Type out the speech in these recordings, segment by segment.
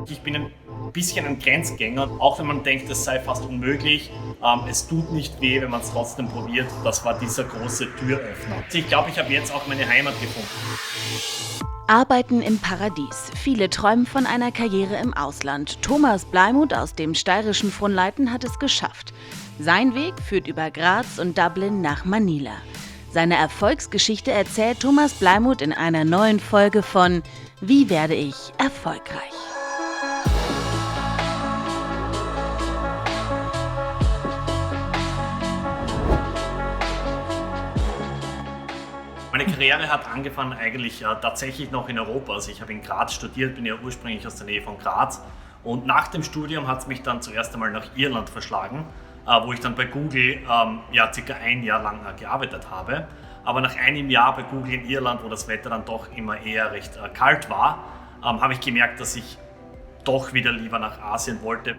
Ich bin ein bisschen ein Grenzgänger, auch wenn man denkt, es sei fast unmöglich. Es tut nicht weh, wenn man es trotzdem probiert. Das war dieser große Türöffner. Ich glaube, ich habe jetzt auch meine Heimat gefunden. Arbeiten im Paradies. Viele träumen von einer Karriere im Ausland. Thomas Bleimuth aus dem steirischen Fronleiten hat es geschafft. Sein Weg führt über Graz und Dublin nach Manila. Seine Erfolgsgeschichte erzählt Thomas Bleimuth in einer neuen Folge von Wie werde ich erfolgreich? Meine Karriere hat angefangen eigentlich tatsächlich noch in Europa. Also ich habe in Graz studiert, bin ja ursprünglich aus der Nähe von Graz. Und nach dem Studium hat es mich dann zuerst einmal nach Irland verschlagen, wo ich dann bei Google circa ein Jahr lang gearbeitet habe. Aber nach einem Jahr bei Google in Irland, wo das Wetter dann doch immer eher recht kalt war, habe ich gemerkt, dass ich doch wieder lieber nach Asien wollte.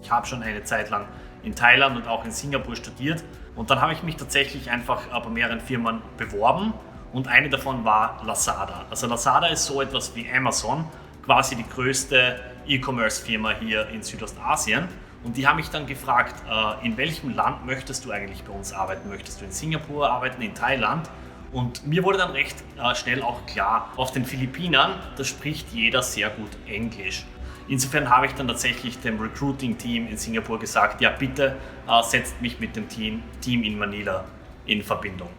Ich habe schon eine Zeit lang in Thailand und auch in Singapur studiert und dann habe ich mich tatsächlich einfach bei mehreren Firmen beworben und eine davon war Lazada. Also Lazada ist so etwas wie Amazon, quasi die größte E-Commerce-Firma hier in Südostasien. Und die haben mich dann gefragt, in welchem Land möchtest du eigentlich bei uns arbeiten? Möchtest du in Singapur arbeiten, in Thailand? Und mir wurde dann recht schnell auch klar, auf den Philippinen, da spricht jeder sehr gut Englisch. Insofern habe ich dann tatsächlich dem Recruiting-Team in Singapur gesagt, ja bitte setzt mich mit dem Team in Manila in Verbindung.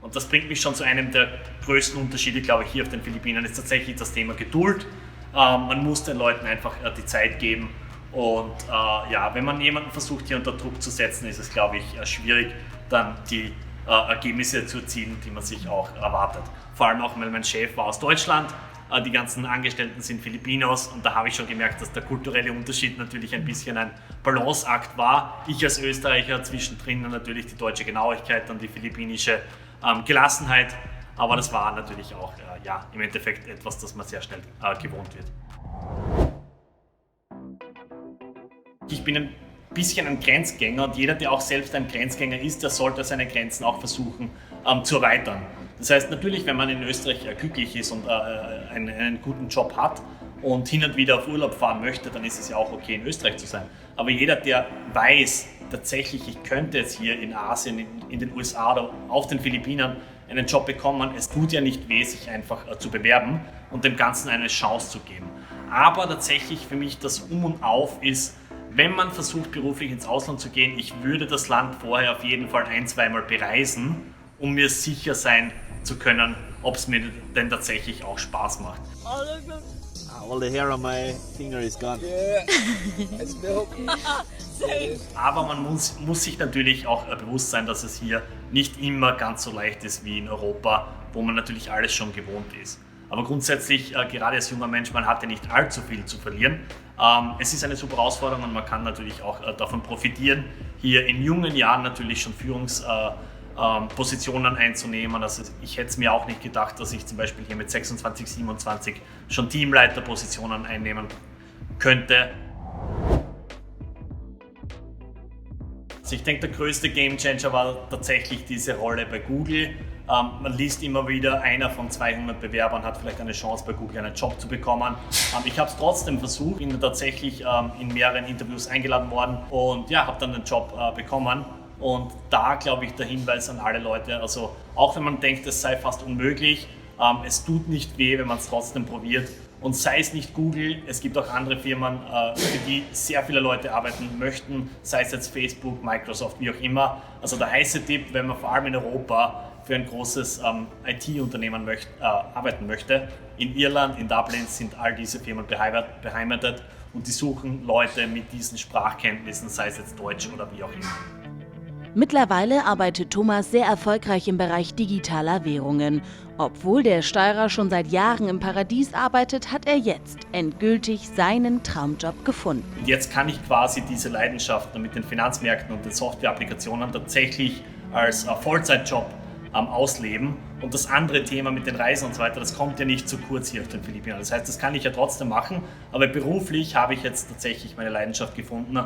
Und das bringt mich schon zu einem der größten Unterschiede, glaube ich, hier auf den Philippinen, ist tatsächlich das Thema Geduld. Man muss den Leuten einfach die Zeit geben und wenn man jemanden versucht, hier unter Druck zu setzen, ist es, glaube ich, schwierig, dann die Ergebnisse zu erzielen, die man sich auch erwartet. Vor allem auch, weil mein Chef war aus Deutschland, die ganzen Angestellten sind Filipinos und da habe ich schon gemerkt, dass der kulturelle Unterschied natürlich ein bisschen ein Balanceakt war. Ich als Österreicher zwischendrin natürlich die deutsche Genauigkeit und die philippinische Gelassenheit, aber das war natürlich auch im Endeffekt etwas, das man sehr schnell gewohnt wird. Ich bin ein bisschen ein Grenzgänger und jeder, der auch selbst ein Grenzgänger ist, der sollte seine Grenzen auch versuchen zu erweitern. Das heißt natürlich, wenn man in Österreich glücklich ist und einen guten Job hat und hin und wieder auf Urlaub fahren möchte, dann ist es ja auch okay, in Österreich zu sein. Aber jeder, der weiß, tatsächlich, ich könnte jetzt hier in Asien, in den USA oder auf den Philippinen einen Job bekommen, es tut ja nicht weh, sich einfach zu bewerben und dem Ganzen eine Chance zu geben. Aber tatsächlich für mich das Um und Auf ist, wenn man versucht, beruflich ins Ausland zu gehen, ich würde das Land vorher auf jeden Fall ein-, zweimal bereisen, um mir sicher sein zu können, ob es mir denn tatsächlich auch Spaß macht. All the hair on my finger is gone. Yeah, it's milk. Aber man muss sich natürlich auch bewusst sein, dass es hier nicht immer ganz so leicht ist wie in Europa, wo man natürlich alles schon gewohnt ist. Aber grundsätzlich, gerade als junger Mensch, man hat ja nicht allzu viel zu verlieren. Es ist eine super Herausforderung und man kann natürlich auch davon profitieren, hier in jungen Jahren natürlich schon Führungspositionen einzunehmen. Also ich hätte es mir auch nicht gedacht, dass ich zum Beispiel hier mit 26, 27 schon Teamleiterpositionen einnehmen könnte. Also ich denke, der größte Gamechanger war tatsächlich diese Rolle bei Google. Man liest immer wieder, einer von 200 Bewerbern hat vielleicht eine Chance, bei Google einen Job zu bekommen. Ich habe es trotzdem versucht, bin tatsächlich in mehreren Interviews eingeladen worden und habe dann den Job bekommen. Und da, glaube ich, der Hinweis an alle Leute, also auch wenn man denkt, es sei fast unmöglich, es tut nicht weh, wenn man es trotzdem probiert. Und sei es nicht Google, es gibt auch andere Firmen, für die sehr viele Leute arbeiten möchten, sei es jetzt Facebook, Microsoft, wie auch immer. Also der heiße Tipp, wenn man vor allem in Europa für ein großes IT-Unternehmen arbeiten möchte, in Irland, in Dublin sind all diese Firmen beheimatet und die suchen Leute mit diesen Sprachkenntnissen, sei es jetzt Deutsch oder wie auch immer. Mittlerweile arbeitet Thomas sehr erfolgreich im Bereich digitaler Währungen. Obwohl der Steirer schon seit Jahren im Paradies arbeitet, hat er jetzt endgültig seinen Traumjob gefunden. Und jetzt kann ich quasi diese Leidenschaft mit den Finanzmärkten und den Softwareapplikationen tatsächlich als Vollzeitjob ausleben. Und das andere Thema mit den Reisen und so weiter, das kommt ja nicht zu kurz hier auf den Philippinen. Das heißt, das kann ich ja trotzdem machen, aber beruflich habe ich jetzt tatsächlich meine Leidenschaft gefunden.